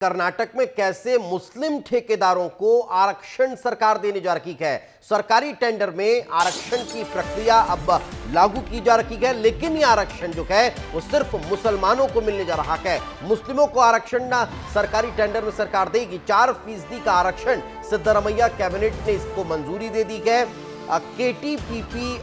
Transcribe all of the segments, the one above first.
कर्नाटक में कैसे मुस्लिम ठेकेदारों को आरक्षण सरकार देने जा रही है। सरकारी टेंडर में आरक्षण की प्रक्रिया अब लागू की जा रही है, लेकिन यह आरक्षण जो है वो सिर्फ मुसलमानों को मिलने जा रहा है। मुस्लिमों को आरक्षण ना सरकारी टेंडर में सरकार देगी। 4% का आरक्षण सिद्धरमैया कैबिनेट ने इसको मंजूरी दे दी है। केटीपीपी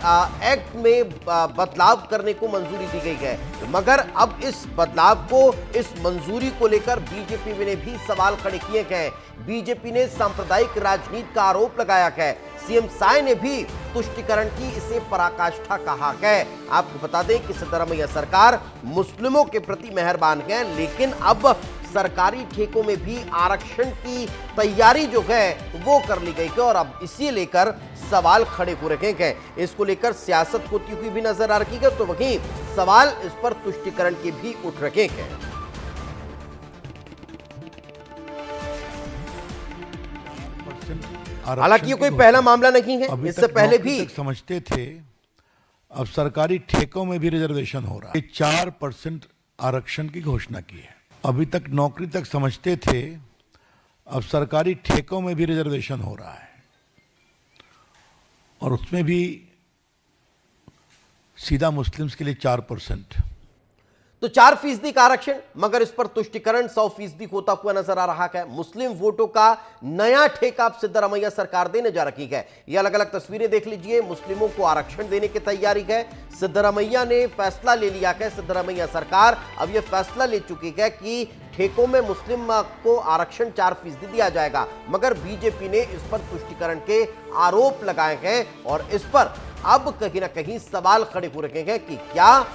एक्ट में बदलाव करने को मंजूरी दी गई है, मगर अब इस बदलाव को, इस मंजूरी को लेकर बीजेपी ने भी सवाल खड़े किए गए। बीजेपी ने सांप्रदायिक राजनीति का आरोप लगाया है। सीएम साय ने भी तुष्टिकरण की इसे पराकाष्ठा कहा है। आपको बता दें कि सिद्धरमैया सरकार मुस्लिमों के प्रति मेहरबान है, लेकिन अब सरकारी ठेकों में भी आरक्षण की तैयारी जो है वो कर ली गई है और अब इसी लेकर सवाल खड़े हो रखे हैं। इसको लेकर सियासत होती हुई भी नजर आ रही है, तो वहीं सवाल इस पर तुष्टिकरण के भी उठ रखे हैं। हालांकि ये कोई पहला मामला नहीं है, इससे पहले भी समझते थे। अब सरकारी ठेकों में भी रिजर्वेशन हो रहा है। 4% आरक्षण की घोषणा की है। अभी तक नौकरी तक समझते थे, अब सरकारी ठेकों में भी रिजर्वेशन हो रहा है और उसमें भी सीधा मुस्लिम्स के लिए 4%। तो 4% का आरक्षण, मगर इस पर तुष्टिकरण 100% होता हुआ नजर आ रहा है। मुस्लिम वोटों का नया ठेका अब सिद्धरमैया सरकार देने जा रही है। ये अलग अलग तस्वीरें देख लीजिए। मुस्लिमों को आरक्षण देने की तैयारी है। सिद्धरमैया ने फैसला ले लिया है। सिद्धरमैया सरकार अब यह फैसला ले चुकी है कि ठेकों में मुस्लिम को आरक्षण 4% दिया जाएगा, मगर बीजेपी ने इस पर तुष्टिकरण के आरोप लगाए हैं और इस पर अब कहीं ना कहीं सवाल खड़े हो रखे हैं कि क्या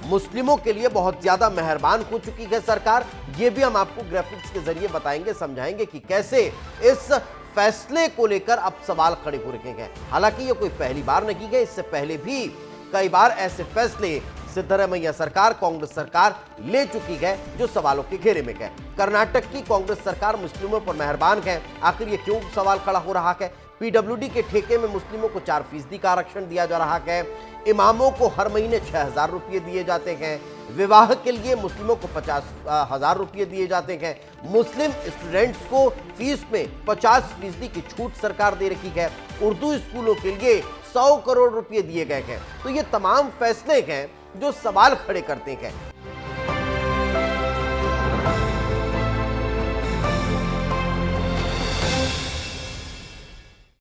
मुस्लिमों के लिए बहुत ज्यादा मेहरबान हो चुकी है सरकार। यह भी हम आपको ग्राफिक्स के जरिए बताएंगे, समझाएंगे कि कैसे इस फैसले को लेकर अब सवाल खड़े हो रखे हैं। हालांकि यह कोई पहली बार नहीं है, इससे पहले भी कई बार ऐसे फैसले सिद्धरमैया सरकार, कांग्रेस सरकार ले चुकी है जो सवालों के घेरे में है। कर्नाटक की कांग्रेस सरकार मुस्लिमों पर मेहरबान है। आखिर ये क्यों सवाल खड़ा हो रहा है? पीडब्ल्यूडी के ठेके में मुस्लिमों को 4% का आरक्षण दिया जा रहा है। इमामों को हर महीने 6,000 रुपये दिए जाते हैं। विवाह के लिए मुस्लिमों को 50,000 रुपये दिए जाते हैं। मुस्लिम स्टूडेंट्स को फीस में 50% की छूट सरकार दे रही है। उर्दू स्कूलों के लिए 100 करोड़ रुपये दिए गए हैं। तो ये तमाम फैसले हैं जो सवाल खड़े करते हैं।